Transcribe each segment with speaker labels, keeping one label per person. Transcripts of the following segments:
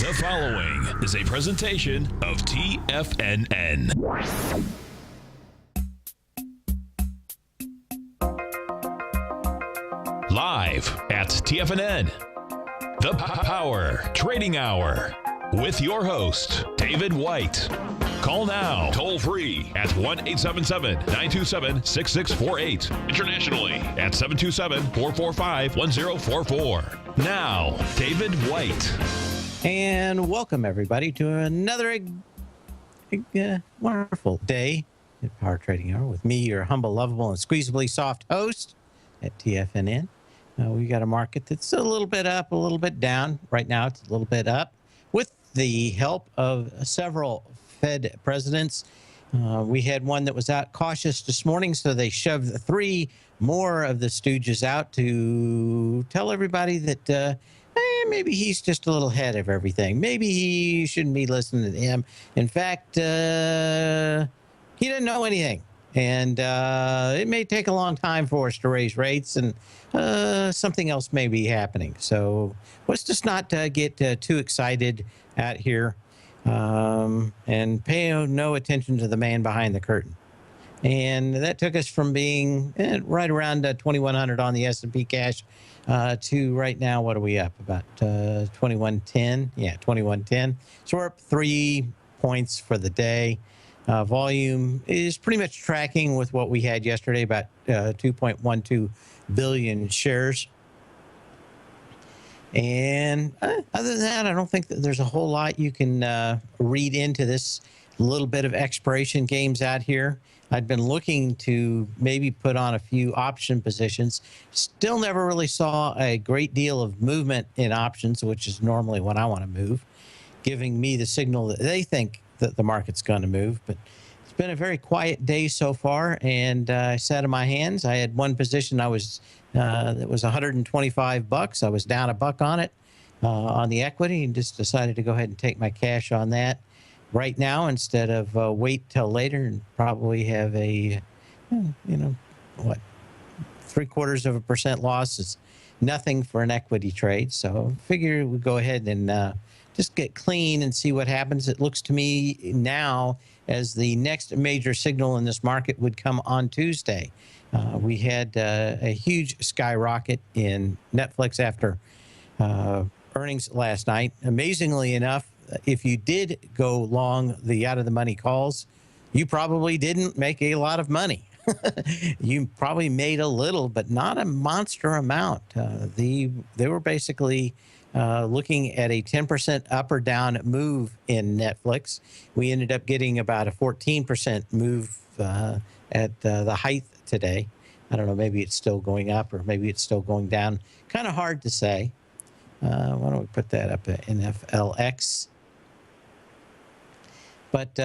Speaker 1: The following is a presentation of TFNN. Live at TFNN, the Power Trading Hour, with your host, David White. Call now, toll free at 1-877-927-6648. Internationally at 727-445-1044. Now, David White.
Speaker 2: And welcome, everybody, to another wonderful day at Power Trading Hour with me, your humble, lovable, and squeezably soft host at TFNN. We got a market that's a little bit up, a little bit down. Right now, it's a little bit up with the help of several Fed presidents. We had one that was out cautious this morning, so they shoved three more of the stooges out to tell everybody that maybe he's just a little ahead of everything. Maybe he shouldn't be listening to him. In fact, he didn't know anything. And it may take a long time for us to raise rates, and something else may be happening. So let's just not get too excited out here and pay no attention to the man behind the curtain. And that took us from being right around 2,100 on the S&P cash to right now, what are we up? About 2110. Yeah, 2110. So we're up 3 points for the day. Volume is pretty much tracking with what we had yesterday, about 2.12 billion shares. And other than that, I don't think that there's a whole lot you can read into this little bit of expiration games out here. I'd been looking to maybe put on a few option positions. Still never really saw a great deal of movement in options, which is normally when I want to move, giving me the signal that they think that the market's going to move. But it's been a very quiet day so far, and I sat in my hands. I had one position that was $125. I was down a buck on it on the equity, and just decided to go ahead and take my cash on that right now instead of wait till later and probably have a 0.75% loss. Is nothing for an equity trade. So figure we go ahead and just get clean and see what happens. It looks to me now as the next major signal in this market would come on Tuesday. We had a huge skyrocket in Netflix after earnings last night. Amazingly enough, if you did go long the out-of-the-money calls, you probably didn't make a lot of money. You probably made a little, but not a monster amount. They were basically looking at a 10% up or down move in Netflix. We ended up getting about a 14% move at the height today. I don't know, maybe it's still going up or maybe it's still going down. Kind of hard to say. Why don't we put that up at NFLX? But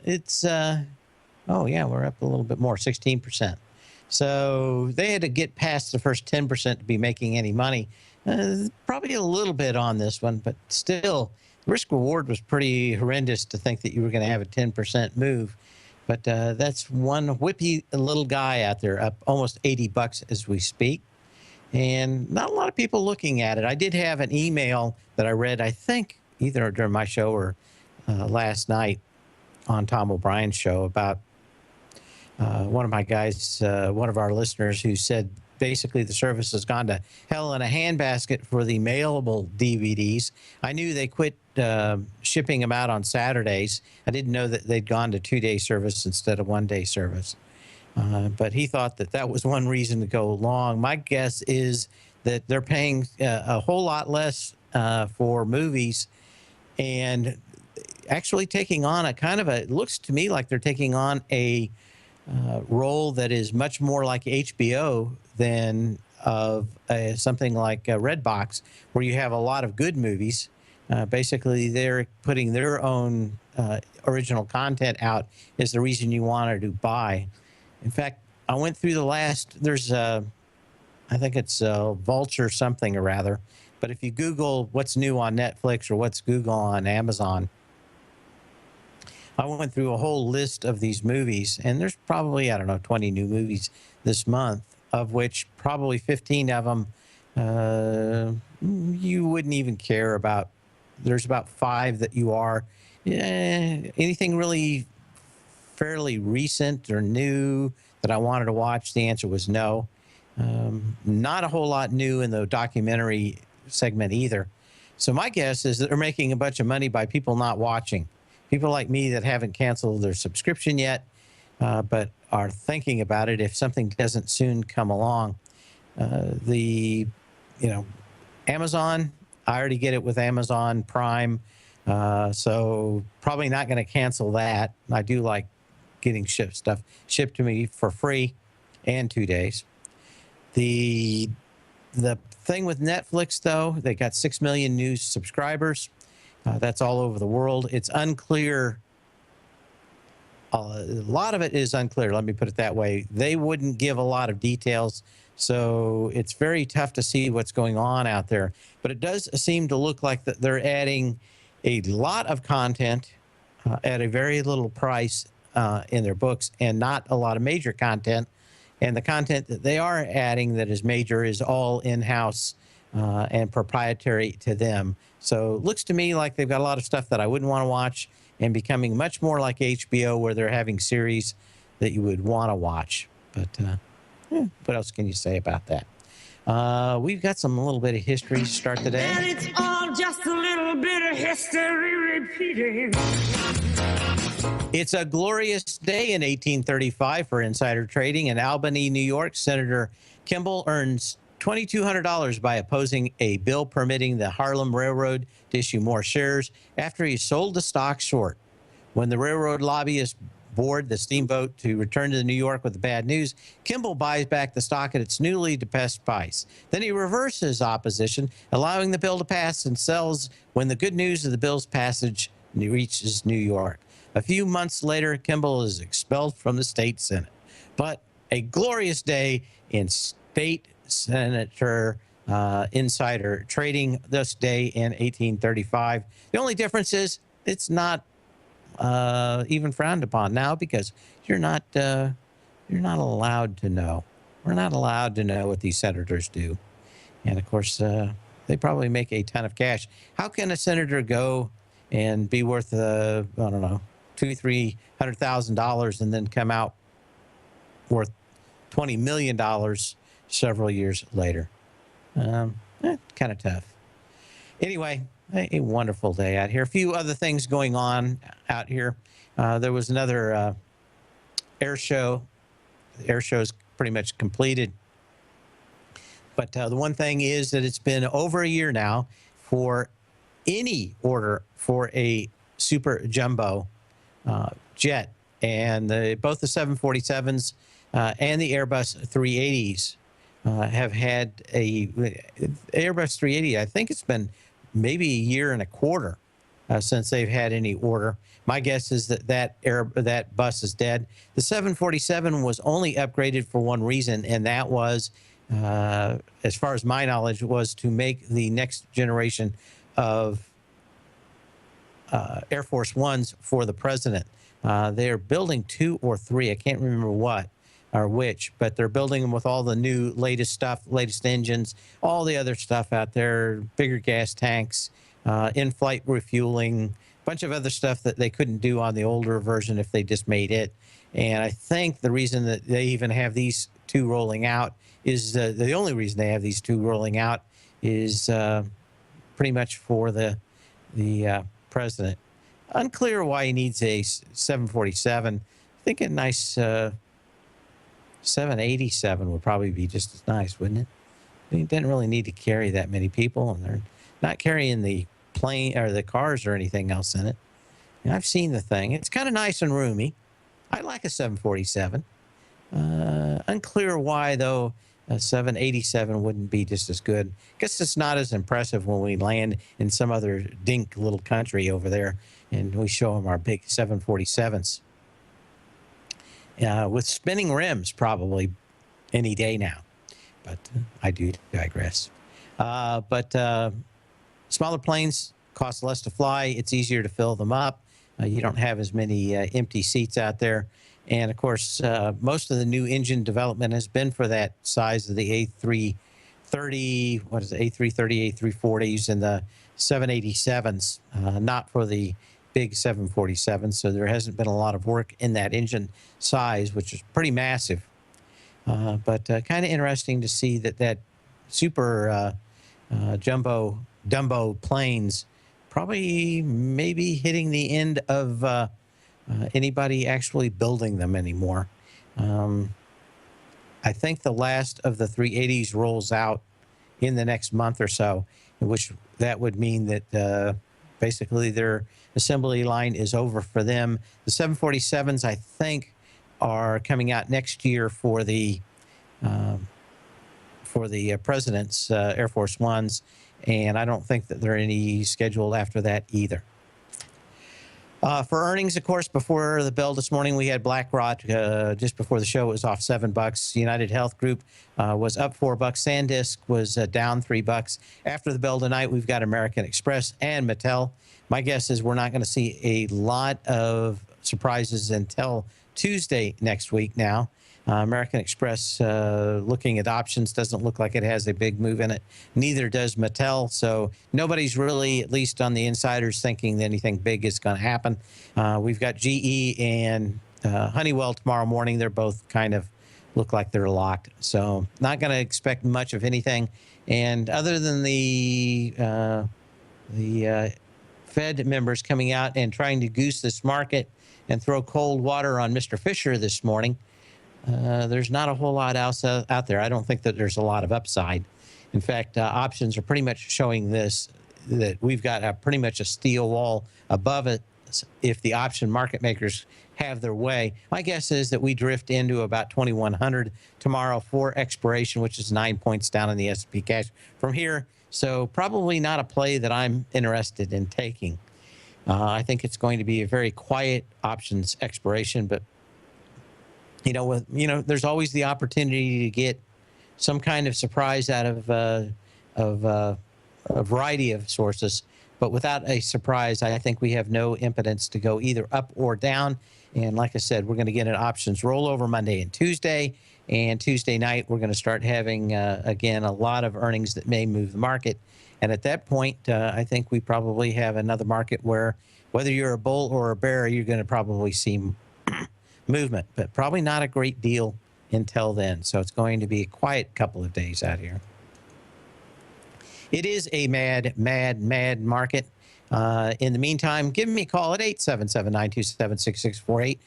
Speaker 2: it's, oh yeah, we're up a little bit more, 16%. So they had to get past the first 10% to be making any money. Probably a little bit on this one, but still, risk reward was pretty horrendous to think that you were going to have a 10% move. But that's one whippy little guy out there, up almost $80 as we speak. And not a lot of people looking at it. I did have an email that I read, I think, either during my show or last night on Tom O'Brien's show about one of my guys, one of our listeners, who said basically the service has gone to hell in a handbasket for the mailable DVDs. I knew they quit shipping them out on Saturdays. I didn't know that they'd gone to 2-day service instead of 1-day service. But he thought that that was one reason to go long. My guess is that they're paying a whole lot less for movies and actually taking on a kind of a, it looks to me like they're taking on a role that is much more like HBO than of something like Redbox, where you have a lot of good movies. Basically, they're putting their own original content out is the reason you wanted to buy. In fact, I went through the last, there's I think it's Vulture something or rather, but if you Google what's new on Netflix or what's Google on Amazon, I went through a whole list of these movies, and there's probably, I don't know, 20 new movies this month, of which probably 15 of them you wouldn't even care about there's about 5 that you are. Anything really fairly recent or new that I wanted to watch? The answer was no. Not a whole lot new in the documentary segment either. So my guess is that they're making a bunch of money by people not watching. People like me that haven't canceled their subscription yet, but are thinking about it if something doesn't soon come along. The, Amazon, I already get it with Amazon Prime, so probably not going to cancel that. I do like getting stuff shipped to me for free and 2 days. The thing with Netflix, though, they got 6 million new subscribers. That's all over the world. It's unclear. A lot of it is unclear. Let me put it that way. They wouldn't give a lot of details, so it's very tough to see what's going on out there. But it does seem to look like that they're adding a lot of content at a very little price in their books, and not a lot of major content. And the content that they are adding that is major is all in-house and proprietary to them. So it looks to me like they've got a lot of stuff that I wouldn't want to watch, and becoming much more like HBO, where they're having series that you would want to watch. But what else can you say about that? We've got a little bit of history to start the day.
Speaker 3: And it's all just a little bit of history repeating.
Speaker 2: It's a glorious day in 1835 for insider trading. In Albany, New York, Senator Kimball earns $2,200 by opposing a bill permitting the Harlem Railroad to issue more shares after he sold the stock short. When the railroad lobbyists board the steamboat to return to New York with the bad news, Kimball buys back the stock at its newly depressed price. Then he reverses opposition, allowing the bill to pass, and sells when the good news of the bill's passage reaches New York. A few months later, Kimball is expelled from the state Senate. But a glorious day in state senator insider trading this day in 1835. The only difference is it's not even frowned upon now, because you're not allowed to know. We're not allowed to know what these senators do. And of course, they probably make a ton of cash. How can a senator go and be worth, I don't know, $200,000-$300,000 and then come out worth $20 million several years later? Kind of tough. Anyway, a wonderful day out here. A few other things going on out here. There was another air show. The air show is pretty much completed. But the one thing is that it's been over a year now for any order for a super jumbo jet. And both the 747s and the Airbus 380s have had a Airbus 380. I think it's been maybe a year and a quarter since they've had any order. My guess is that bus is dead. The 747 was only upgraded for one reason, and that was, as far as my knowledge, was to make the next generation of Air Force Ones for the president. They're building 2 or 3. I can't remember what or which, but they're building them with all the new latest stuff, latest engines, all the other stuff out there, bigger gas tanks, in-flight refueling, a bunch of other stuff that they couldn't do on the older version if they just made it. And I think the reason that they even have these 2 rolling out is the only reason they have these 2 rolling out is pretty much for the president. Unclear why he needs a 747. I think a nice 787 would probably be just as nice, wouldn't it? He didn't really need to carry that many people, and they're not carrying the plane or the cars or anything else in it. And I've seen the thing. It's kind of nice and roomy. I like a 747. Unclear why, though, a 787 wouldn't be just as good. Guess it's not as impressive when we land in some other dink little country over there and we show them our big 747s. With spinning rims probably any day now. But I do digress. But smaller planes cost less to fly. It's easier to fill them up. You don't have as many empty seats out there. And, of course, most of the new engine development has been for that size of the A330 what is it, A330, A340s, and the 787s, not for the big 747s. So there hasn't been a lot of work in that engine size, which is pretty massive. But kind of interesting to see that super Dumbo planes probably maybe hitting the end of anybody actually building them anymore. I think the last of the 380s rolls out in the next month or so, which that would mean that basically their assembly line is over for them. The 747s, I think, are coming out next year for the president's Air Force Ones, and I don't think that there are any scheduled after that either. For earnings, of course, before the bell this morning, we had BlackRock. Just before the show, it was off $7. United Health Group was up $4. SanDisk was down $3. After the bell tonight, we've got American Express and Mattel. My guess is we're not going to see a lot of surprises until Tuesday next week now. American Express, looking at options, doesn't look like it has a big move in it. Neither does Mattel. So nobody's really, at least on the insiders, thinking that anything big is going to happen. We've got GE and Honeywell tomorrow morning. They're both kind of look like they're locked. So not going to expect much of anything. And other than the Fed members coming out and trying to goose this market and throw cold water on Mr. Fisher this morning, there's not a whole lot else out there. I don't think that there's a lot of upside. In fact, options are pretty much showing this, that we've got pretty much a steel wall above it if the option market makers have their way. My guess is that we drift into about 2,100 tomorrow for expiration, which is 9 points down in the S&P cash from here. So probably not a play that I'm interested in taking. I think it's going to be a very quiet options expiration, but there's always the opportunity to get some kind of surprise out of a variety of sources. But without a surprise, I think we have no impotence to go either up or down. And like I said, we're going to get an options rollover Monday and Tuesday. And Tuesday night, we're going to start having, again, a lot of earnings that may move the market. And at that point, I think we probably have another market where whether you're a bull or a bear, you're going to probably see movement, but probably not a great deal until then. So it's going to be a quiet couple of days out here. It is a mad market. In the meantime, give me a call at 877-927-6648.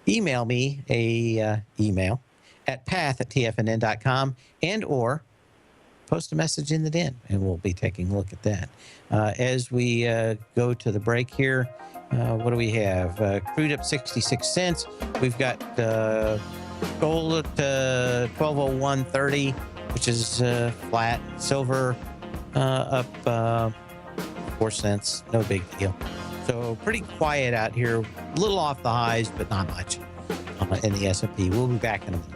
Speaker 2: Email me a email at path@tfnn.com and or post a message in the den, and we'll be taking a look at that. As we go to the break here, what do we have? Crude up 66 cents. We've got gold at 1201.30, which is flat. Silver up 4 cents. No big deal. So pretty quiet out here. A little off the highs, but not much in the S&P. We'll be back in a minute.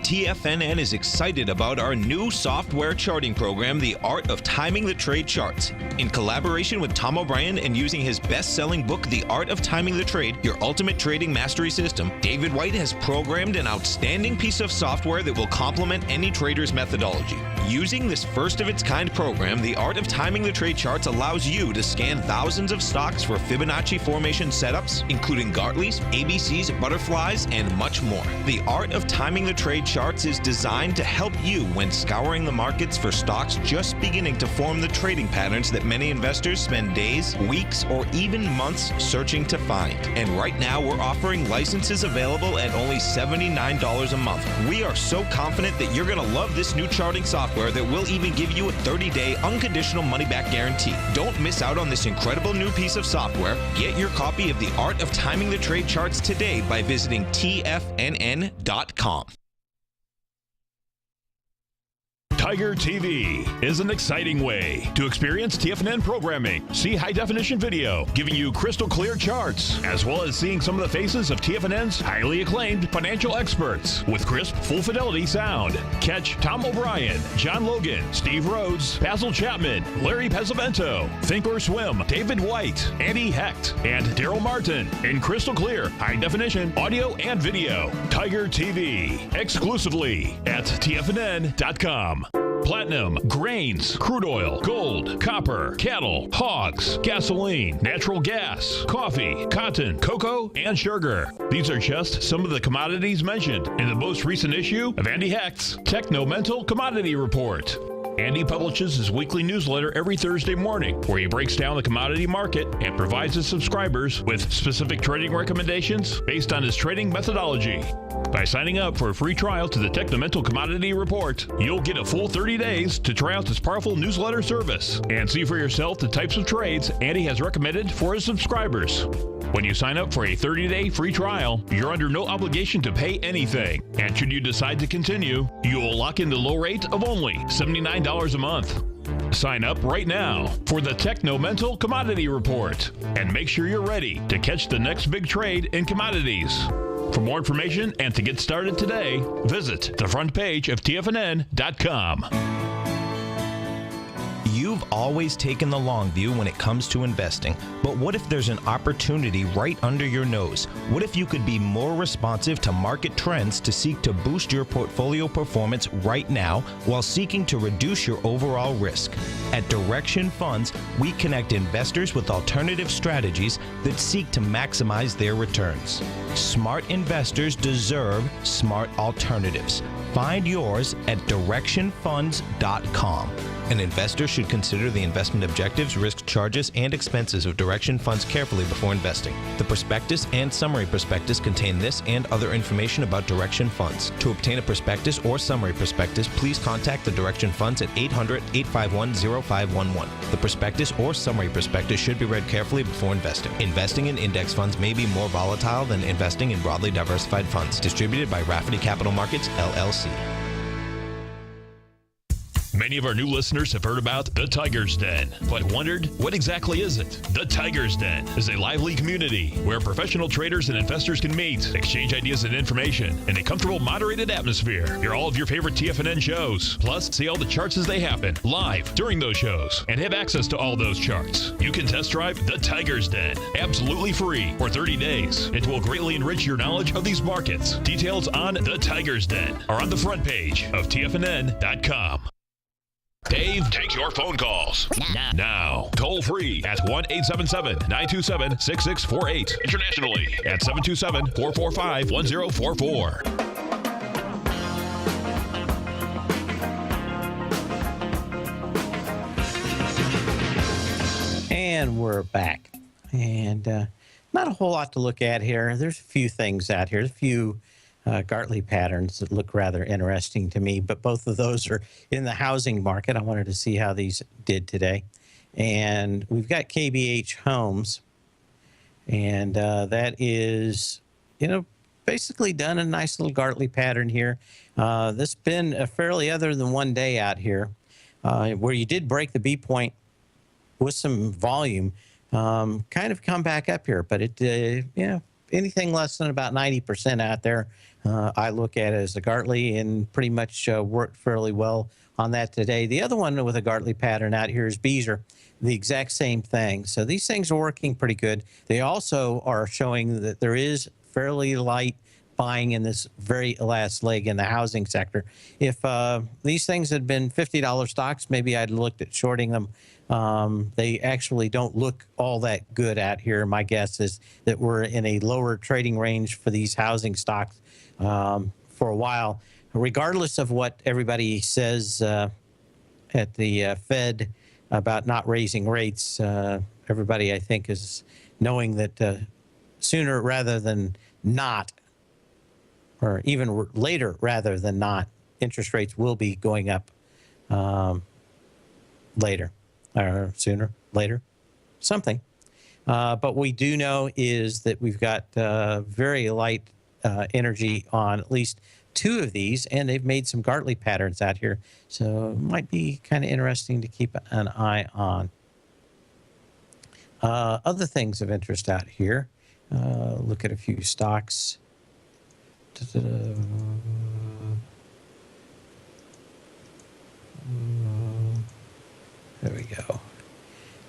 Speaker 4: TFNN is excited about our new software charting program, The Art of Timing the Trade Charts. In collaboration with Tom O'Brien and using his best-selling book, The Art of Timing the Trade, Your Ultimate Trading Mastery System, David White has programmed an outstanding piece of software that will complement any trader's methodology. Using this first-of-its-kind program, The Art of Timing the Trade Charts allows you to scan thousands of stocks for Fibonacci formation setups, including Gartley's, ABC's, butterflies, and much more. The Art of Timing the Trade Charts is designed to help you when scouring the markets for stocks just beginning to form the trading patterns that many investors spend days, weeks, or even months searching to find. And right now, we're offering licenses available at only $79 a month. We are so confident that you're going to love this new charting software that will even give you a 30-day unconditional money-back guarantee. Don't miss out on this incredible new piece of software. Get your copy of The Art of Timing the Trade Charts today by visiting TFNN.com.
Speaker 1: Tiger TV is an exciting way to experience TFNN programming. See high-definition video giving you crystal clear charts, as well as seeing some of the faces of TFNN's highly acclaimed financial experts with crisp, full-fidelity sound. Catch Tom O'Brien, John Logan, Steve Rhodes, Basil Chapman, Larry Pesavento, Think or Swim, David White, Andy Hecht, and Daryl Martin in crystal clear, high-definition audio and video. Tiger TV, exclusively at TFNN.com. Platinum, grains, crude oil, gold, copper, cattle, hogs, gasoline, natural gas, coffee, cotton, cocoa, and sugar. These are just some of the commodities mentioned in the most recent issue of Andy Hecht's Techno-Mental Commodity Report. Andy publishes his weekly newsletter every Thursday morning, where he breaks down the commodity market and provides his subscribers with specific trading recommendations based on his trading methodology. By signing up for a free trial to the Techno-Mental Commodity Report, you'll get a full 30 days to try out this powerful newsletter service and see for yourself the types of trades Andy has recommended for his subscribers. When you sign up for a 30-day free trial, you're under no obligation to pay anything. And should you decide to continue, you will lock in the low rate of only $79 a month. Sign up right now for the Techno-Mental Commodity Report and make sure you're ready to catch the next big trade in commodities. For more information and to get started today, visit the front page of TFNN.com.
Speaker 4: You've always taken the long view when it comes to investing, but what if there's an opportunity right under your nose? What if you could be more responsive to market trends to seek to boost your portfolio performance right now while seeking to reduce your overall risk? At Direction Funds, we connect investors with alternative strategies that seek to maximize their returns. Smart investors deserve smart alternatives. Find yours at directionfunds.com. An investor should consider the investment objectives, risk charges, and expenses of Direction Funds carefully before investing. The prospectus and summary prospectus contain this and other information about Direction Funds. To obtain a prospectus or summary prospectus, please contact the Direction Funds at 800-851-0511. The prospectus or summary prospectus should be read carefully before investing. Investing in index funds may be more volatile than investing in broadly diversified funds. Distributed by Rafferty Capital Markets, LLC.
Speaker 1: Many of our new listeners have heard about the Tiger's Den, but wondered, what exactly is it? The Tiger's Den is a lively community where professional traders and investors can meet, exchange ideas and information in a comfortable, moderated atmosphere. Hear all of your favorite TFNN shows, plus see all the charts as they happen live during those shows, and have access to all those charts. You can test drive the Tiger's Den absolutely free for 30 days. It will greatly enrich your knowledge of these markets. Details on the Tiger's Den are on the front page of TFNN.com. Dave takes your phone calls now. Toll free at 1-877-927-6648. Internationally at 727-445-1044.
Speaker 2: And we're back. And not a whole lot to look at here. There's a few things out here. There's a few Gartley patterns that look rather interesting to me, but both of those are in the housing market. I wanted to see how these did today. And we've got KBH Homes, and that is, basically done a nice little Gartley pattern here. This has been a fairly other than one day out here, where you did break the B point with some volume, kind of come back up here, but it, anything less than about 90% out there, I look at it as a Gartley, and pretty much worked fairly well on that today. The other one with a Gartley pattern out here is Beezer, the exact same thing. So these things are working pretty good. They also are showing that there is fairly light buying in this very last leg in the housing sector. If these things had been $50 stocks, maybe I'd looked at shorting them. They actually don't look all that good out here. My guess is that we're in a lower trading range for these housing stocks for a while, regardless of what everybody says at the Fed about not raising rates. Everybody, I think, is knowing that sooner rather than not, or even later rather than not, interest rates will be going up later. Or sooner, later, something. But we do know is that we've got very light energy on at least two of these, and they've made some Gartley patterns out here. So it might be kind of interesting to keep an eye on. Other things of interest out here. Look at a few stocks. There we go.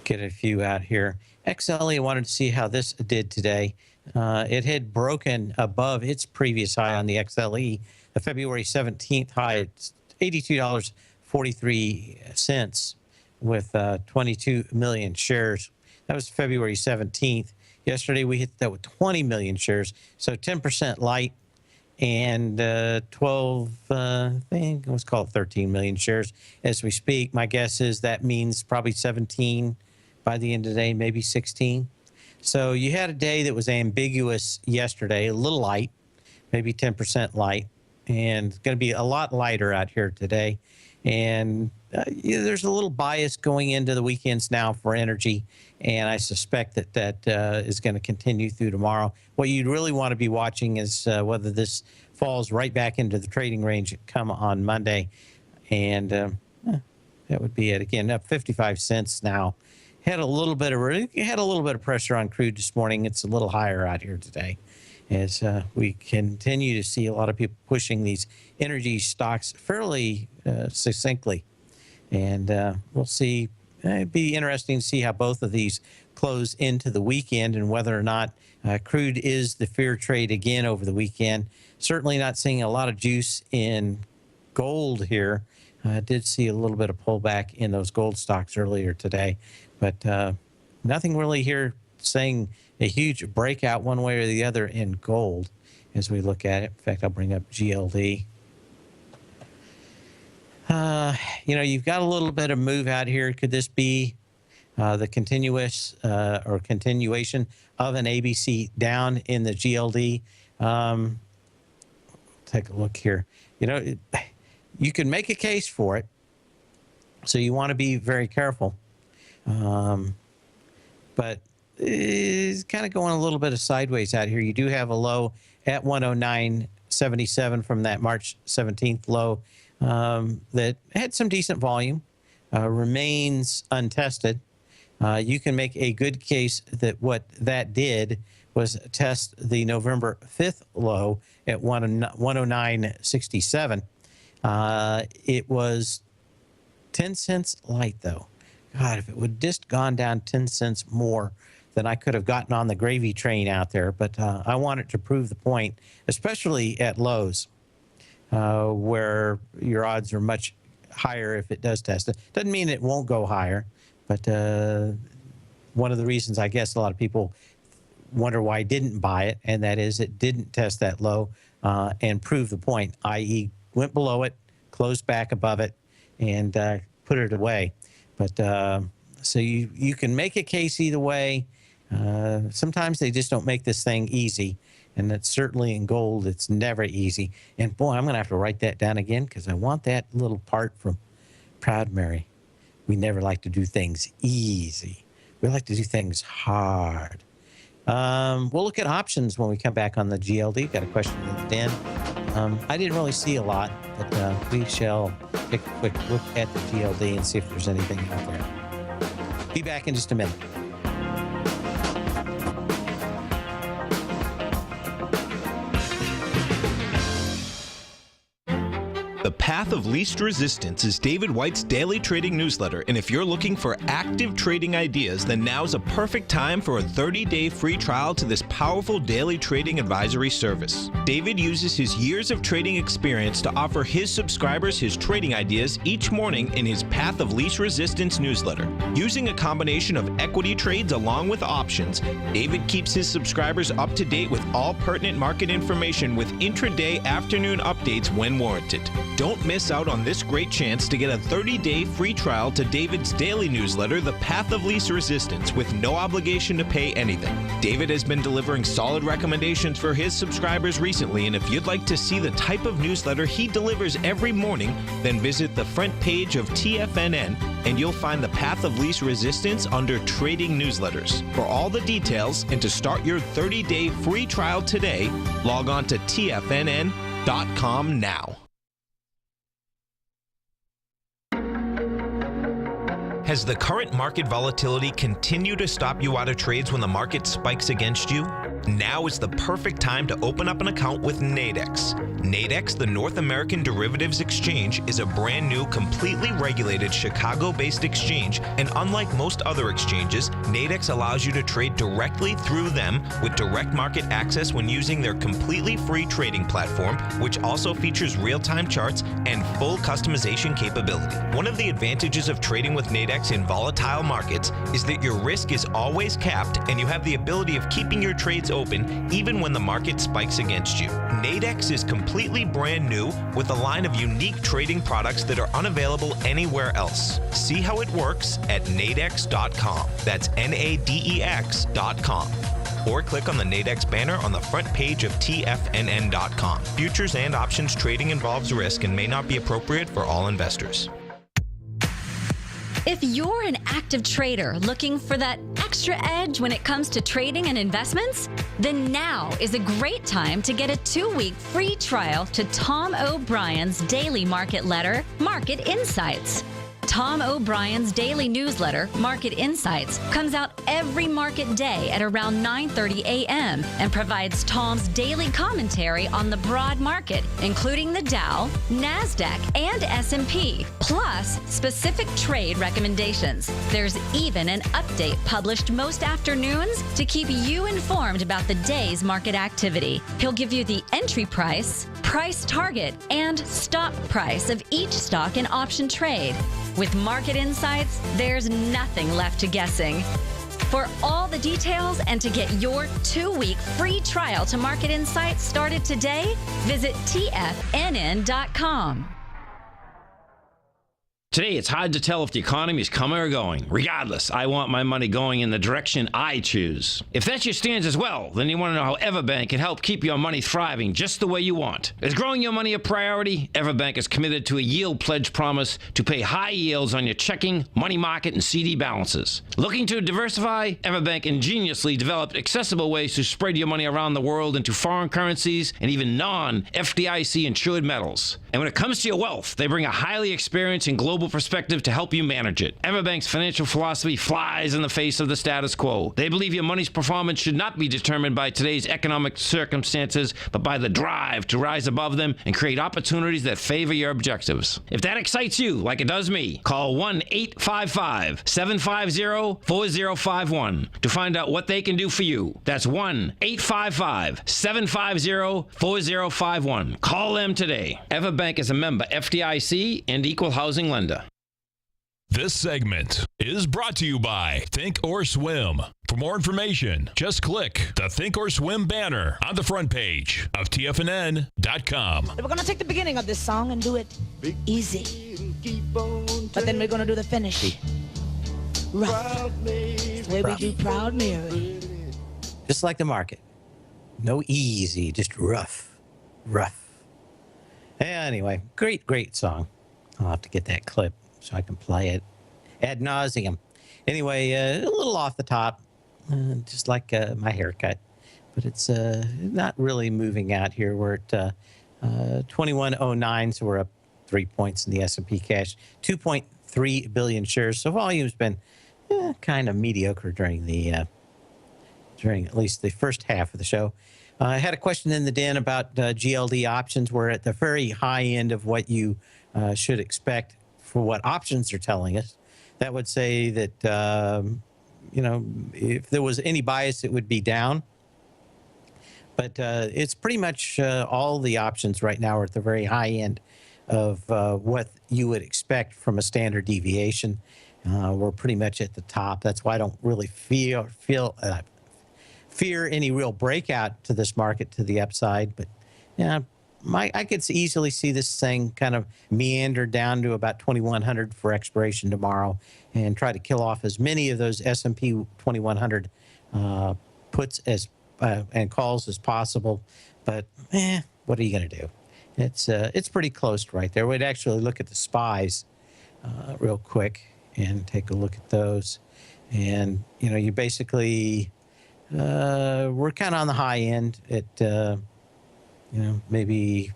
Speaker 2: Get a few out here. XLE, I wanted to see how this did today. It had broken above its previous high on the XLE, the February 17th high at $82.43 with 22 million shares. That was February 17th. Yesterday, we hit that with 20 million shares, so 10% light, and 12, I think, let's call it 13 million shares as we speak. My guess is that means probably 17 by the end of the day, maybe 16. So you had a day that was ambiguous yesterday, a little light, maybe 10% light, and it's going to be a lot lighter out here today. And there's a little bias going into the weekends now for energy, and I suspect that that is going to continue through tomorrow. What you'd really want to be watching is whether this falls right back into the trading range come on Monday, and that would be it. Again, up 55 cents now. Had a little bit of pressure on crude this morning. It's a little higher out here today, as we continue to see a lot of people pushing these energy stocks fairly succinctly. And we'll see. It'd be interesting to see how both of these close into the weekend and whether or not crude is the fear trade again over the weekend. Certainly not seeing a lot of juice in gold here. I did see a little bit of pullback in those gold stocks earlier today, but nothing really here saying a huge breakout one way or the other in gold as we look at it. In fact, I'll bring up GLD. You know, you've got a little bit of move out here. Could this be the continuous or continuation of an ABC down in the GLD? Take a look here. You know, you can make a case for it, so you want to be very careful. But it's kind of going a little bit of sideways out here. You do have a low at 109.77 from that March 17th low that had some decent volume, remains untested. You can make a good case that what that did was test the November 5th low at 109.67. It was 10 cents light, though. God, if it would just gone down 10 cents more, then I could have gotten on the gravy train out there. But I wanted to prove the point, especially at lows, where your odds are much higher if it does test it. Doesn't mean it won't go higher, but one of the reasons I guess a lot of people wonder why I didn't buy it, and that is it didn't test that low and prove the point, i.e. went below it, closed back above it, and put it away. But so you can make a case either way. Sometimes they just don't make this thing easy, and that's certainly in gold. It's never easy. And boy, I'm going to have to write that down again because I want that little part from Proud Mary. We never like to do things easy. We like to do things hard. We'll look at options when we come back on the GLD. Got a question at the end. I didn't really see a lot, but we shall take a quick look at the GLD and see if there's anything out there. Be back in just a minute.
Speaker 4: The Path of Least Resistance is David White's daily trading newsletter, and if you're looking for active trading ideas, then now's a perfect time for a 30-day free trial to this powerful daily trading advisory service. David uses his years of trading experience to offer his subscribers his trading ideas each morning in his Path of Least Resistance newsletter. Using a combination of equity trades along with options, David keeps his subscribers up to date with all pertinent market information with intraday afternoon updates when warranted. Don't miss out on this great chance to get a 30-day free trial to David's daily newsletter, The Path of Least Resistance, with no obligation to pay anything. David has been delivering solid recommendations for his subscribers recently, and if you'd like to see the type of newsletter he delivers every morning, then visit the front page of TFNN and you'll find The Path of Least Resistance under Trading Newsletters. For all the details and to start your 30-day free trial today, log on to TFNN.com. nadex.com now. Has the current market volatility continued to stop you out of trades when the market spikes against you? Now is the perfect time to open up an account with Nadex. Nadex, the North American Derivatives Exchange, is a brand new, completely regulated Chicago-based exchange, and unlike most other exchanges, Nadex allows you to trade directly through them with direct market access when using their completely free trading platform, which also features real-time charts and full customization capability. One of the advantages of trading with Nadex in volatile markets is that your risk is always capped and you have the ability of keeping your trades open even when the market spikes against you. Nadex is completely brand new with a line of unique trading products that are unavailable anywhere else. See how it works at nadex.com. That's NADEX.com. Or click on the Nadex banner on the front page of TFNN.com. Futures and options trading involves risk and may not be appropriate for all investors.
Speaker 5: If you're an active trader looking for that extra edge when it comes to trading and investments, then now is a great time to get a 2-week free trial to Tom O'Brien's daily market letter, Market Insights. Tom O'Brien's daily newsletter, Market Insights, comes out every market day at around 9:30 a.m. and provides Tom's daily commentary on the broad market, including the Dow, NASDAQ, and S&P, plus specific trade recommendations. There's even an update published most afternoons to keep you informed about the day's market activity. He'll give you the entry price, price target, and stop price of each stock and option trade. With Market Insights, there's nothing left to guessing. For all the details and to get your 2-week free trial to Market Insights started today, visit TFNN.com.
Speaker 6: Today, it's hard to tell if the economy is coming or going. Regardless, I want my money going in the direction I choose. If that's your stance as well, then you want to know how Everbank can help keep your money thriving just the way you want. Is growing your money a priority? Everbank is committed to a yield pledge promise to pay high yields on your checking, money market, and CD balances. Looking to diversify? Everbank ingeniously developed accessible ways to spread your money around the world into foreign currencies and even non-FDIC insured metals. And when it comes to your wealth, they bring a highly experienced and global perspective to help you manage it. Everbank's financial philosophy flies in the face of the status quo. They believe your money's performance should not be determined by today's economic circumstances, but by the drive to rise above them and create opportunities that favor your objectives. If that excites you, like it does me, call 1-855-750-4051 to find out what they can do for you. That's 1-855-750-4051. Call them today. Everbank is a member FDIC and equal housing lender.
Speaker 1: This segment is brought to you by Think or Swim. For more information, just click the Think or Swim banner on the front page of TFNN.com.
Speaker 7: We're going to take the beginning of this song and do it easy. But then we're going to do the finish rough. The way we do Proud Mary.
Speaker 2: Just like the market. No easy, just rough. Anyway, great song. I'll have to get that clip so I can play it ad nauseum. Anyway, a little off the top, just like my haircut, but it's not really moving out here. We're at 2109, so we're up 3 points in the S&P cash, 2.3 billion shares. So volume's been kind of mediocre during at least the first half of the show. I had a question in the den about GLD options. We're at the very high end of what you should expect for what options are telling us. That would say that, if there was any bias, it would be down. But it's pretty much all the options right now are at the very high end of what you would expect from a standard deviation. We're pretty much at the top. That's why I don't really fear any real breakout to this market to the upside. But yeah, I could easily see this thing kind of meander down to about 2100 for expiration tomorrow and try to kill off as many of those S&P 2100 puts and calls as possible. But what are you going to do? It's pretty close right there. We'd actually look at the SPYs real quick and take a look at those. And, you basically, we're kind of on the high end at, maybe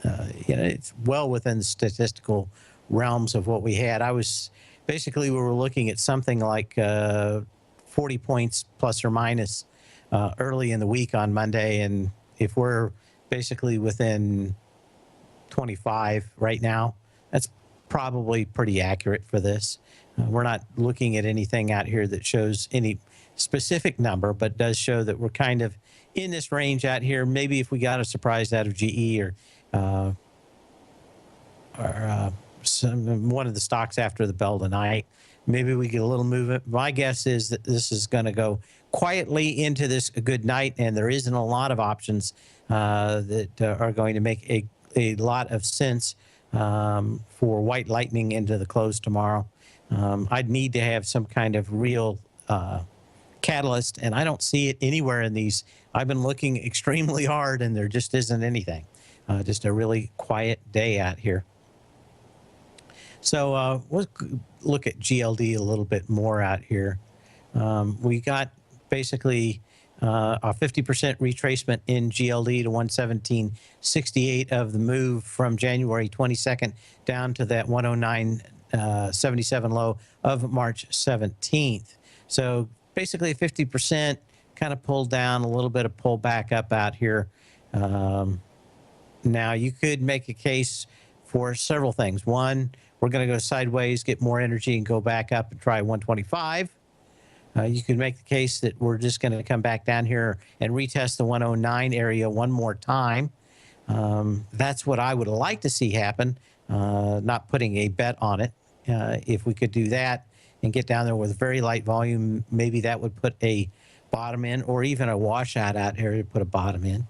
Speaker 2: it's well within the statistical realms of what we had. We were looking at something like 40 points plus or minus early in the week on Monday. And if we're basically within 25 right now, that's probably pretty accurate for this. We're not looking at anything out here that shows any specific number, but does show that we're kind of in this range out here. Maybe if we got a surprise out of GE or one of the stocks after the bell tonight, maybe we get a little movement. My guess is that this is going to go quietly into this good night, and there isn't a lot of options that are going to make a lot of sense for white lightning into the close tomorrow. I'd need to have some kind of real catalyst, and I don't see it anywhere in these. I've been looking extremely hard, and there just isn't anything. Just a really quiet day out here. So we'll look at GLD a little bit more out here. We got basically a 50% retracement in GLD to 117.68 of the move from January 22nd down to that 109.77 low of March 17th. So basically 50% kind of pulled down, a little bit of pull back up out here. Now you could make a case for several things. One, we're going to go sideways, get more energy, and go back up and try 125. You could make the case that we're just going to come back down here and retest the 109 area one more time. That's what I would like to see happen, not putting a bet on it. If we could do that and get down there with very light volume, maybe that would put a bottom in, or even a washout out here to put a bottom in.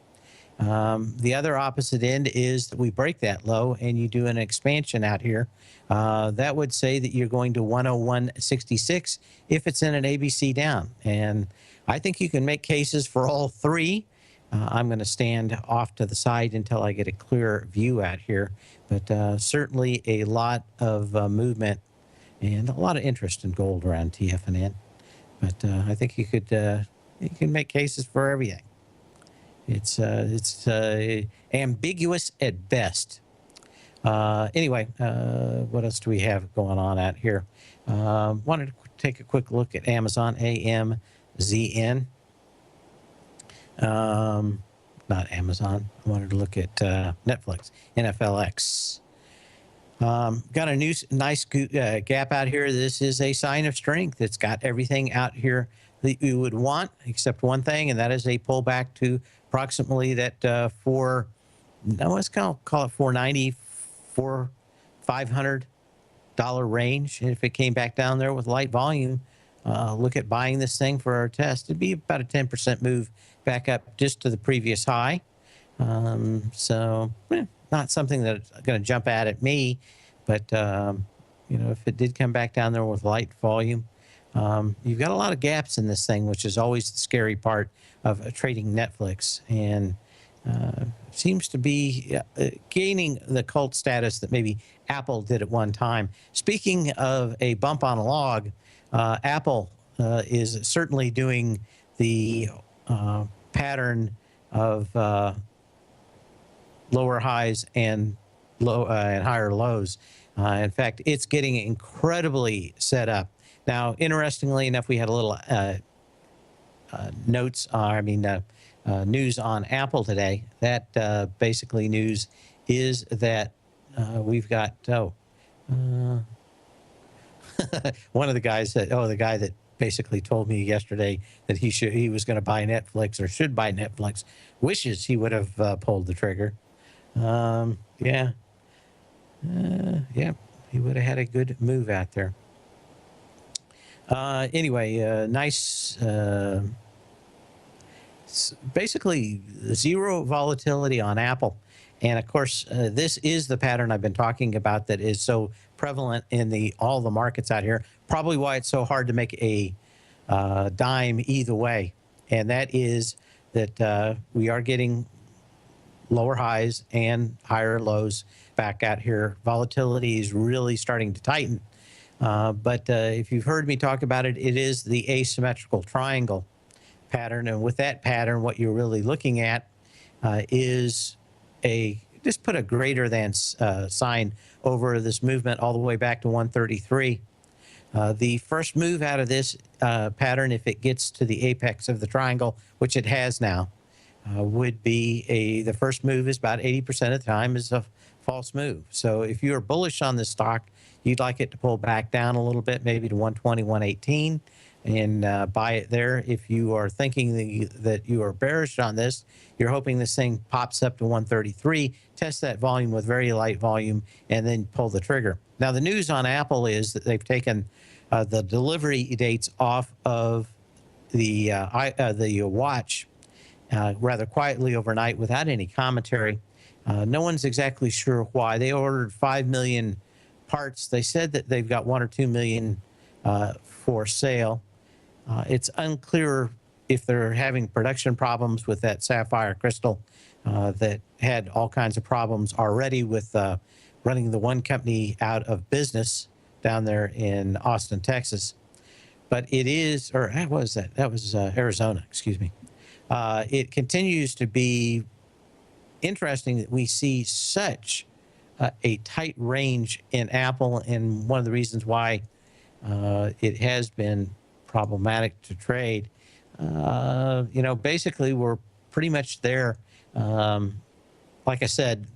Speaker 2: The other opposite end is that we break that low and you do an expansion out here. That would say that you're going to 101.66 if it's in an ABC down. And I think you can make cases for all three. I'm going to stand off to the side until I get a clearer view out here. But certainly a lot of movement and a lot of interest in gold around TFNN. But I think you can make cases for everything. It's ambiguous at best. Anyway, what else do we have going on out here? Wanted to take a quick look at Amazon, AMZN. Not Amazon. I wanted to look at Netflix, NFLX. Got a nice gap out here. This is a sign of strength. It's got everything out here that you would want, except one thing, and that is a pullback to approximately that let's call it $490, $500 range. And if it came back down there with light volume, look at buying this thing for our test. It'd be about a 10% move back up just to the previous high. So not something that's going to jump out at me, but if it did come back down there with light volume, you've got a lot of gaps in this thing, which is always the scary part of trading Netflix, and seems to be gaining the cult status that maybe Apple did at one time. Speaking of a bump on a log, Apple is certainly doing the pattern of lower highs and higher lows. In fact, it's getting incredibly set up. Now, interestingly enough, we had a little news on Apple today. That basically news is that we've got one of the guys that the guy that basically told me yesterday that he was going to buy Netflix or should buy Netflix wishes he would have pulled the trigger. Yeah, he would have had a good move out there. Anyway, nice, basically zero volatility on Apple. And of course, this is the pattern I've been talking about that is so prevalent in all the markets out here. Probably why it's so hard to make a dime either way. And that is that we are getting lower highs and higher lows back out here. Volatility is really starting to tighten. But if you've heard me talk about it, it is the asymmetrical triangle pattern. And with that pattern, what you're really looking at is a just put a greater than sign over this movement all the way back to 133. The first move out of this pattern, if it gets to the apex of the triangle, which it has now, would be the first move is about 80% of the time is a false move. So if you're bullish on this stock, you'd like it to pull back down a little bit, maybe to 120, 118, and buy it there. If you are thinking that you are bearish on this, you're hoping this thing pops up to 133, test that volume with very light volume, and then pull the trigger. Now, the news on Apple is that they've taken the delivery dates off of the watch rather quietly overnight without any commentary. No one's exactly sure why. They ordered 5 million parts. They said that they've got 1 or 2 million for sale. It's unclear if they're having production problems with that sapphire crystal that had all kinds of problems already with running the one company out of business down there in Austin, Texas. But it is, or what was that? That was Arizona, excuse me. It continues to be interesting that we see such a tight range in Apple, and one of the reasons why it has been problematic to trade. You know, basically we're pretty much there. Like I said,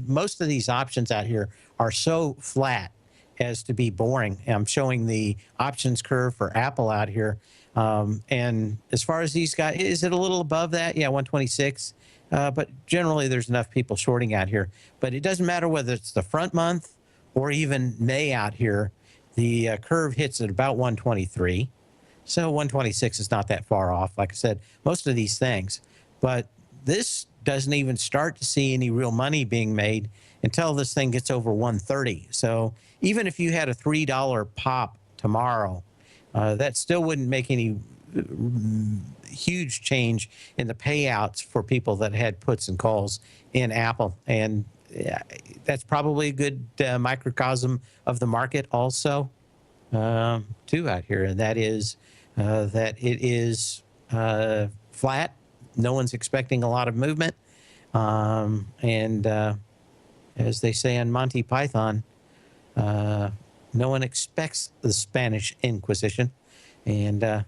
Speaker 2: most of these options out here are so flat as to be boring. I'm showing the options curve for Apple out here. And as far as these guys, is it a little above that? Yeah, 126. But generally, there's enough people shorting out here. But it doesn't matter whether it's the front month or even May out here. The curve hits at about 123. So 126 is not that far off, like I said, most of these things. But this doesn't even start to see any real money being made until this thing gets over 130. So even if you had a $3 pop tomorrow, that still wouldn't make any huge change in the payouts for people that had puts and calls in Apple. And that's probably a good microcosm of the market also, too, out here. And that is that it is flat. No one's expecting a lot of movement. And as they say on Monty Python, no one expects the Spanish Inquisition. And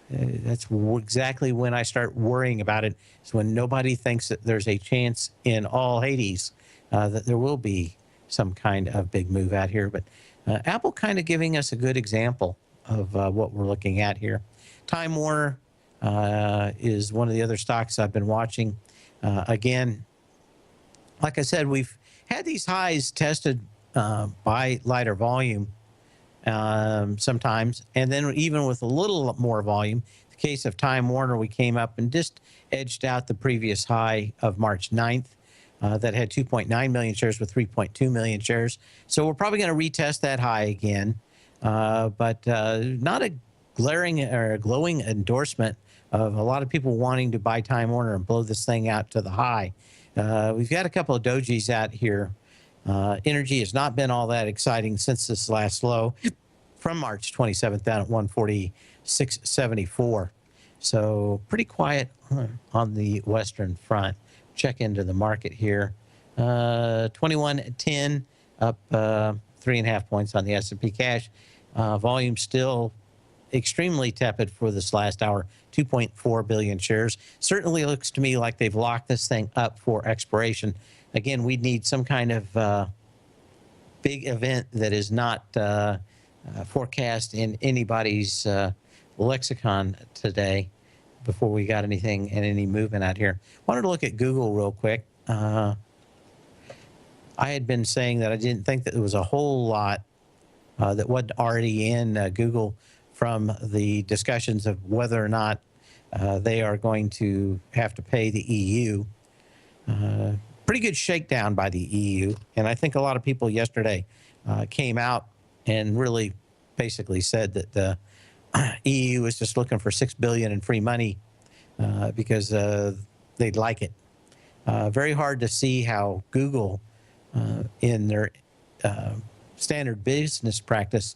Speaker 2: that's exactly when I start worrying about it. It's when nobody thinks that there's a chance in all Hades that there will be some kind of big move out here. But Apple kind of giving us a good example of what we're looking at here. Time Warner is one of the other stocks I've been watching. Again, like I said, we've had these highs tested by lighter volume sometimes, and then even with a little more volume. In the case of Time Warner, we came up and just edged out the previous high of March 9th that had 2.9 million shares with 3.2 million shares. So we're probably going to retest that high again, but not a glaring or glowing endorsement of a lot of people wanting to buy Time Warner and blow this thing out to the high. We've got a couple of dojis out here. Energy has not been all that exciting since this last low from March 27th down at 146.74. So pretty quiet on the Western front. Check into the market here. 21.10 up 3.5 points on the S&P cash. Volume still extremely tepid for this last hour, 2.4 billion shares. Certainly looks to me like they've locked this thing up for expiration. Again, we'd need some kind of big event that is not forecast in anybody's lexicon today before we got anything and any movement out here. Wanted to look at Google real quick. I had been saying that I didn't think that there was a whole lot that wasn't already in Google from the discussions of whether or not they are going to have to pay the EU. Pretty good shakedown by the EU. And I think a lot of people yesterday came out and really basically said that the EU is just looking for $6 billion in free money because they'd like it. Very hard to see how Google, in their standard business practice,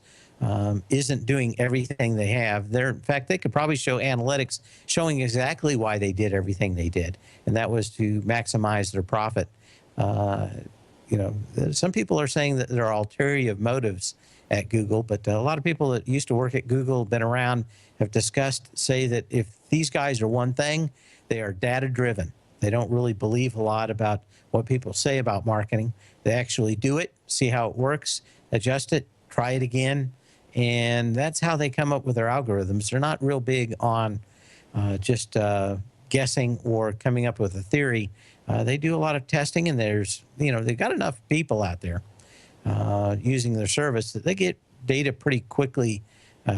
Speaker 2: isn't doing everything they have. In fact, they could probably show analytics showing exactly why they did everything they did, and that was to maximize their profit. Some people are saying that there are ulterior motives at Google, but a lot of people that used to work at Google, been around, have discussed, say that if these guys are one thing, they are data-driven. They don't really believe a lot about what people say about marketing. They actually do it, see how it works, adjust it, try it again, and that's how they come up with their algorithms. They're not real big on just guessing or coming up with a theory. They do a lot of testing, and they've got enough people out there using their service that they get data pretty quickly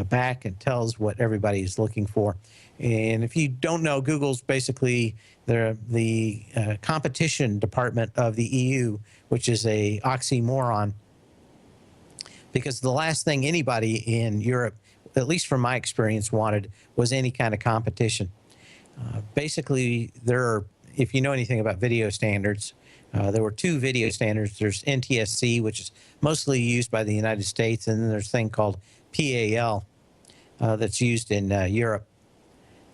Speaker 2: back and tells what everybody is looking for. And if you don't know, Google's basically the competition department of the EU, which is a oxymoron, because the last thing anybody in Europe, at least from my experience, wanted was any kind of competition. Basically, if you know anything about video standards, there were two video standards. There's NTSC, which is mostly used by the United States, and then there's a thing called PAL that's used in Europe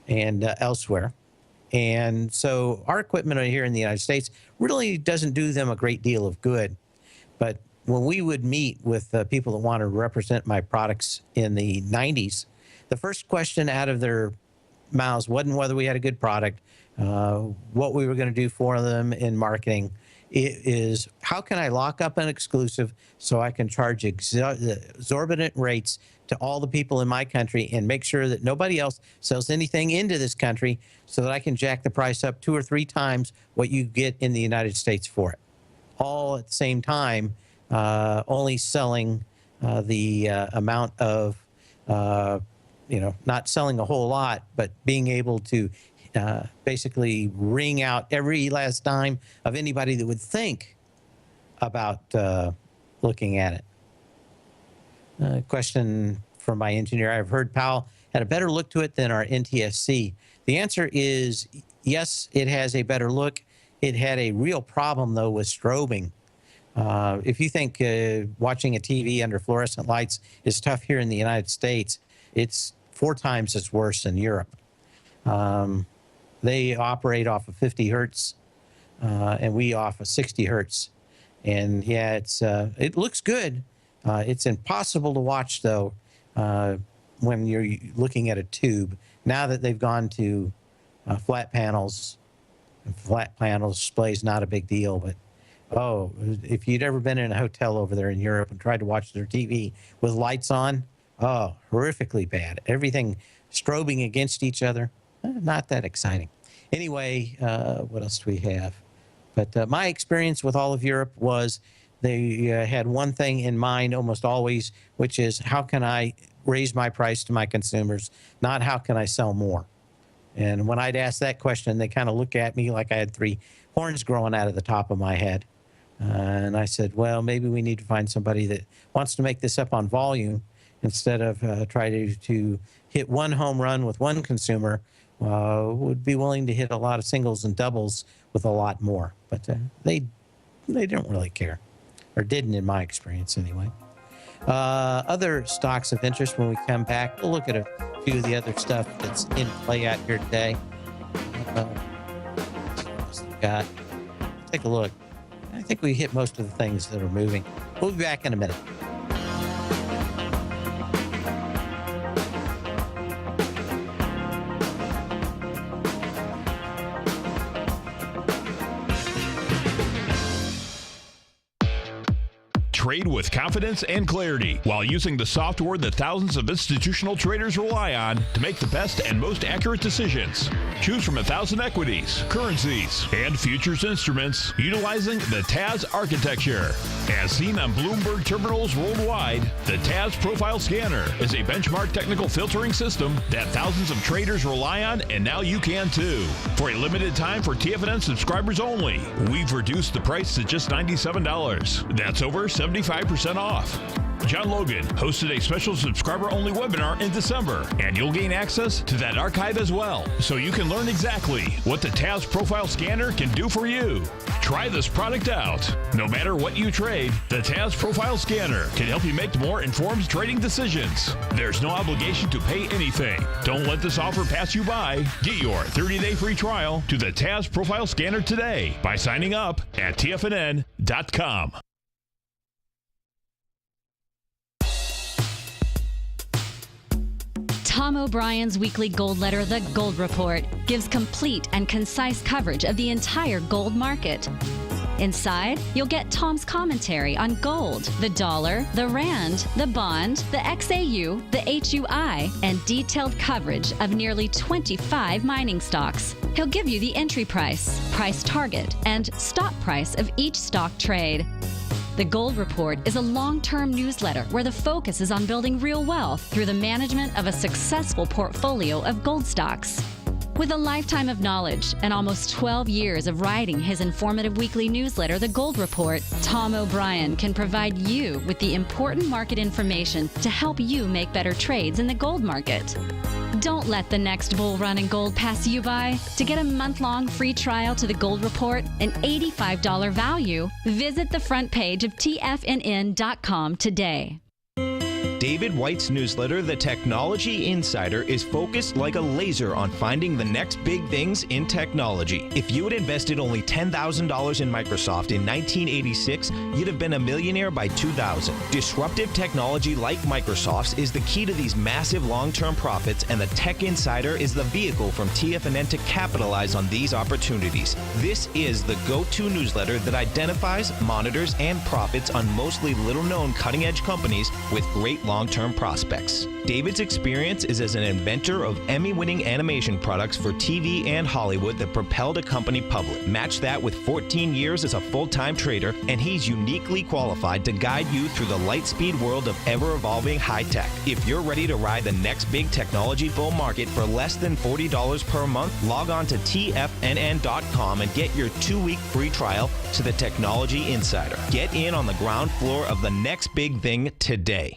Speaker 2: and elsewhere. And so our equipment here in the United States really doesn't do them a great deal of good. But when we would meet with people that want to represent my products in the 90s, the first question out of their mouths wasn't whether we had a good product, what we were going to do for them in marketing. It is, how can I lock up an exclusive so I can charge exorbitant rates to all the people in my country and make sure that nobody else sells anything into this country, so that I can jack the price up 2 or 3 times what you get in the United States for it, all at the same time, only selling the amount of, not selling a whole lot, but being able to basically wring out every last dime of anybody that would think about looking at it. Question from my engineer: I've heard PAL had a better look to it than our NTSC. The answer is yes, it has a better look. It had a real problem, though, with strobing. If you think watching a TV under fluorescent lights is tough here in the United States, it's 4 times as worse in Europe. They operate off of 50 hertz, and we off of 60 hertz. And yeah, it looks good. It's impossible to watch, though, when you're looking at a tube. Now that they've gone to flat panels, and flat panel display is not a big deal, but oh, if you'd ever been in a hotel over there in Europe and tried to watch their TV with lights on, oh, horrifically bad. Everything strobing against each other. Not that exciting. Anyway, what else do we have? But my experience with all of Europe was they had one thing in mind almost always, which is how can I raise my price to my consumers, not how can I sell more. And when I'd ask that question, they kind of look at me like I had 3 horns growing out of the top of my head. And I said, well, maybe we need to find somebody that wants to make this up on volume instead of try to hit one home run with one consumer. Would be willing to hit a lot of singles and doubles with a lot more. But they don't really care, or didn't in my experience anyway. Other stocks of interest when we come back, we'll look at a few of the other stuff that's in play out here today. Take a look. I think we hit most of the things that are moving. We'll be back in a minute.
Speaker 1: Trade with confidence and clarity while using the software that thousands of institutional traders rely on to make the best and most accurate decisions. Choose from 1,000 equities, currencies, and futures instruments utilizing the TAS architecture. As seen on Bloomberg terminals worldwide, the TAS Profile Scanner is a benchmark technical filtering system that thousands of traders rely on, and now you can too. For a limited time for TFNN subscribers only, we've reduced the price to just $97. That's over 75% off. John Logan hosted a special subscriber-only webinar in December, and you'll gain access to that archive as well, so you can learn exactly what the TAS Profile Scanner can do for you. Try this product out. No matter what you trade, the TAS Profile Scanner can help you make more informed trading decisions. There's no obligation to pay anything. Don't let this offer pass you by. Get your 30-day free trial to the TAS Profile Scanner today by signing up at TFNN.com.
Speaker 5: Tom O'Brien's weekly gold letter, The Gold Report, gives complete and concise coverage of the entire gold market. Inside, you'll get Tom's commentary on gold, the dollar, the rand, the bond, the XAU, the HUI, and detailed coverage of nearly 25 mining stocks. He'll give you the entry price, price target, and stop price of each stock trade. The Gold Report is a long-term newsletter where the focus is on building real wealth through the management of a successful portfolio of gold stocks. With a lifetime of knowledge and almost 12 years of writing his informative weekly newsletter, The Gold Report, Tom O'Brien can provide you with the important market information to help you make better trades in the gold market. Don't let the next bull run in gold pass you by. To get a month-long free trial to The Gold Report, an $85 value, visit the front page of TFNN.com today.
Speaker 4: David White's newsletter, The Technology Insider, is focused like a laser on finding the next big things in technology. If you had invested only $10,000 in Microsoft in 1986, you'd have been a millionaire by 2000. Disruptive technology like Microsoft's is the key to these massive long-term profits, and the Tech Insider is the vehicle from TFNN to capitalize on these opportunities. This is the go-to newsletter that identifies, monitors, and profits on mostly little-known cutting-edge companies with great long-term prospects. David's experience is as an inventor of Emmy-winning animation products for TV and Hollywood that propelled a company public. Match that with 14 years as a full-time trader, and he's uniquely qualified to guide you through the light-speed world of ever-evolving high-tech. If you're ready to ride the next big technology bull market for less than $40 per month, log on to TFNN.com and get your 2-week free trial to the Technology Insider. Get in on the ground floor of the next big thing today.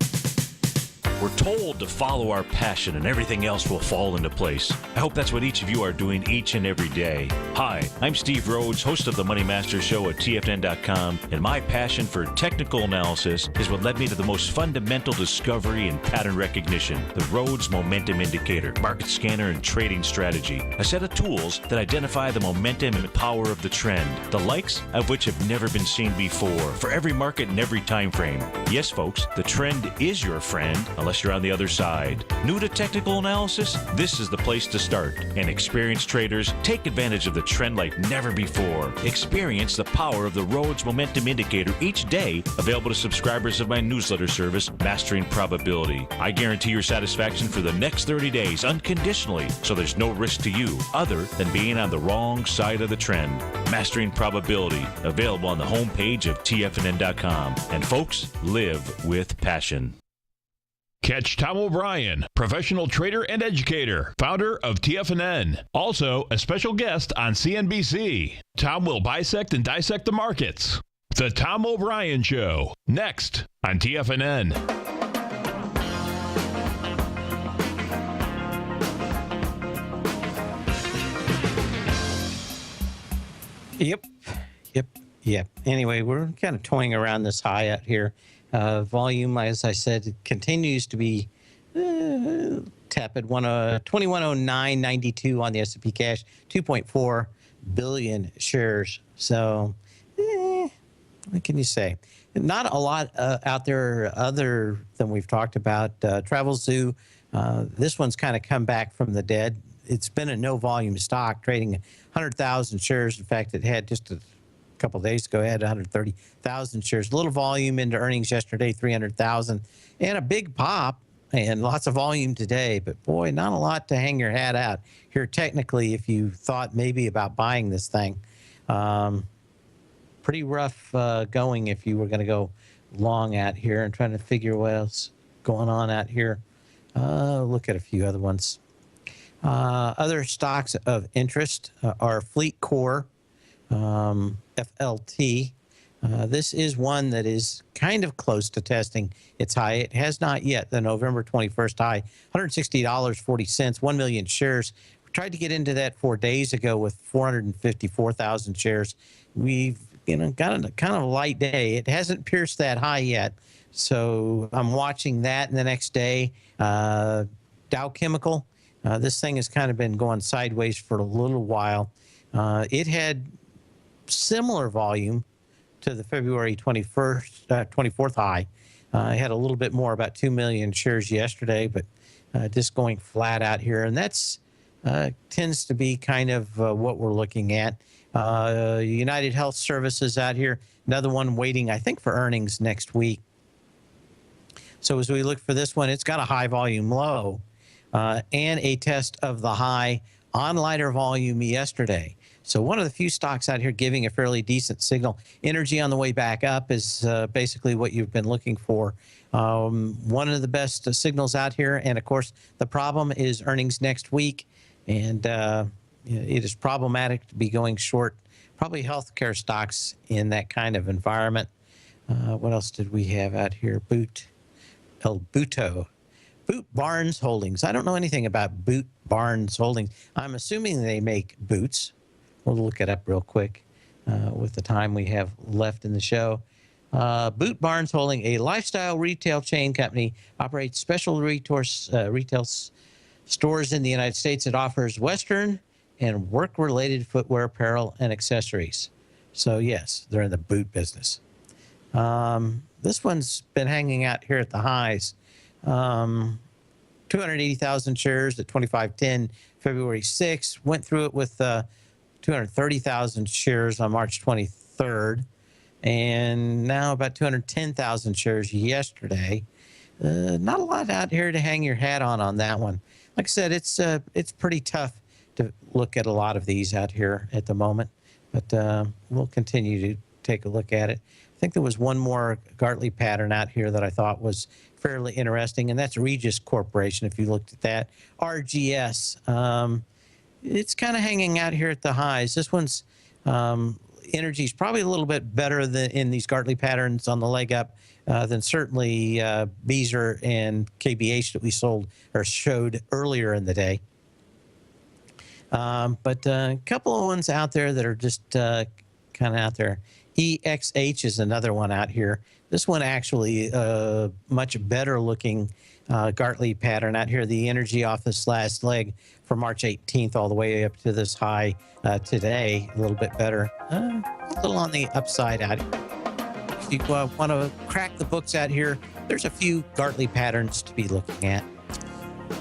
Speaker 8: We're told to follow our passion and everything else will fall into place. I hope that's what each of you are doing each and every day. Hi, I'm Steve Rhodes, host of the Money Master Show at TFNN.com, and my passion for technical analysis is what led me to the most fundamental discovery in pattern recognition, the Rhodes Momentum Indicator, market scanner, and trading strategy, a set of tools that identify the momentum and power of the trend, the likes of which have never been seen before, for every market and every time frame. Yes, folks, the trend is your friend, unless you're on the other side. New to technical analysis? This is the place to start. And experienced traders, take advantage of the trend like never before. Experience the power of the Rhodes Momentum Indicator each day, available to subscribers of my newsletter service, Mastering Probability. I guarantee your satisfaction for the next 30 days unconditionally, so there's no risk to you other than being on the wrong side of the trend. Mastering Probability, available on the homepage of TFNN.com. And folks, live with passion.
Speaker 1: Catch Tom O'Brien, professional trader and educator, founder of TFNN. Also, a special guest on CNBC. Tom will bisect and dissect the markets. The Tom O'Brien Show, next on TFNN.
Speaker 2: Yep. Anyway, we're kind of toying around this high out here. Volume, as I said, continues to be tepid. 2109.92 on the S&P cash, 2.4 billion shares. So, what can you say? Not a lot out there other than we've talked about. Travel Zoo, this one's kind of come back from the dead. It's been a no-volume stock, trading 100,000 shares. In fact, it had just a couple of days ago, it had 130,000 shares. Little volume into earnings yesterday, 300,000, and a big pop and lots of volume today. But boy, not a lot to hang your hat out here technically if you thought maybe about buying this thing. Pretty rough going if you were going to go long out here and trying to figure what else going on out here. Look at a few other ones. Other stocks of interest are Fleet Core, FLT. This is one that is kind of close to testing its high. It has not yet. The November 21st high, $160.40, 1 million shares. We're tried to get into that 4 days ago with 454,000 shares. We've got a kind of a light day. It hasn't pierced that high yet, so I'm watching that. And the next day, Dow Chemical. This thing has kind of been going sideways for a little while. It had similar volume to the February 24th high. I had a little bit more, about 2 million shares yesterday, but just going flat out here. And that's tends to be kind of what we're looking at. United Health Services out here, another one waiting, I think, for earnings next week. So as we look for this one, it's got a high volume low and a test of the high on lighter volume yesterday. So one of the few stocks out here giving a fairly decent signal. Energy on the way back up is basically what you've been looking for. One of the best signals out here. And of course, the problem is earnings next week. And it is problematic to be going short probably healthcare stocks in that kind of environment. What else did we have out here? Boot Barnes Holdings. I don't know anything about Boot Barnes Holdings. I'm assuming they make boots. We'll look it up real quick with the time we have left in the show. Boot Barnes Holding, a lifestyle retail chain company, operates special retail stores in the United States. It offers Western and work-related footwear, apparel, and accessories. So, yes, they're in the boot business. This one's been hanging out here at the highs. 280,000 shares at 25.10, February 6th. Went through it with 230,000 shares on March 23rd. And now about 210,000 shares yesterday. Not a lot out here to hang your hat on that one. Like I said, it's pretty tough to look at a lot of these out here at the moment, but we'll continue to take a look at it. I think there was one more Gartley pattern out here that I thought was fairly interesting, and that's Regis Corporation. If you looked at that, RGS, it's kind of hanging out here at the highs. This one's energy is probably a little bit better than in these Gartley patterns on the leg up than certainly Beazer and KBH that we sold or showed earlier in the day. But a couple of ones out there that are just kind of out there. EXH is another one out here. This one actually much better looking Gartley pattern out here. The energy off this last leg from March 18th all the way up to this high today. A little bit better. A little on the upside out here. If you want to crack the books out here, there's a few Gartley patterns to be looking at.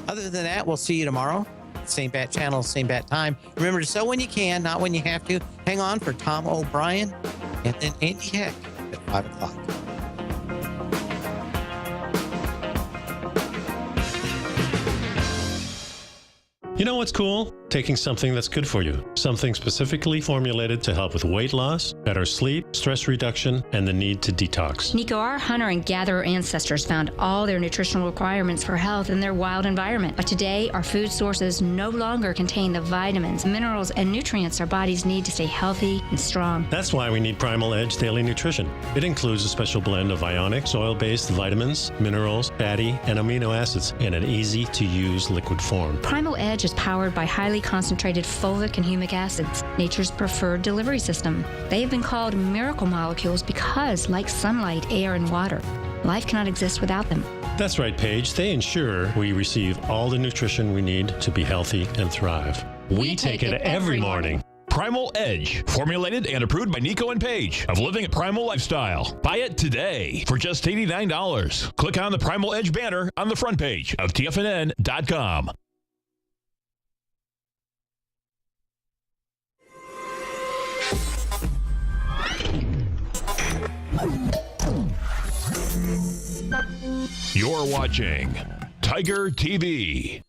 Speaker 2: Other than that, we'll see you tomorrow. Same bat channel, same bat time. Remember to sell when you can, not when you have to. Hang on for Tom O'Brien and then Andy Heck at 5 o'clock.
Speaker 9: You know what's cool? Taking something that's good for you. Something specifically formulated to help with weight loss, better sleep, stress reduction, and the need to detox.
Speaker 10: Nico, our hunter and gatherer ancestors found all their nutritional requirements for health in their wild environment. But today, our food sources no longer contain the vitamins, minerals, and nutrients our bodies need to stay healthy and strong.
Speaker 9: That's why we need Primal Edge Daily Nutrition. It includes a special blend of ionic, soil-based vitamins, minerals, fatty, and amino acids in an easy-to-use liquid form.
Speaker 10: Primal Edge is powered by highly concentrated fulvic and humic acids, nature's preferred delivery system. They have been called miracle molecules because, like sunlight, air, and water, life cannot exist without them.
Speaker 9: That's right, Paige. They ensure we receive all the nutrition we need to be healthy and thrive. We take it every morning.
Speaker 1: Primal Edge, formulated and approved by Nico and Paige of Living a Primal Lifestyle. Buy it today for just $89. Click on the Primal Edge banner on the front page of TFNN.com. You're watching Tiger TV.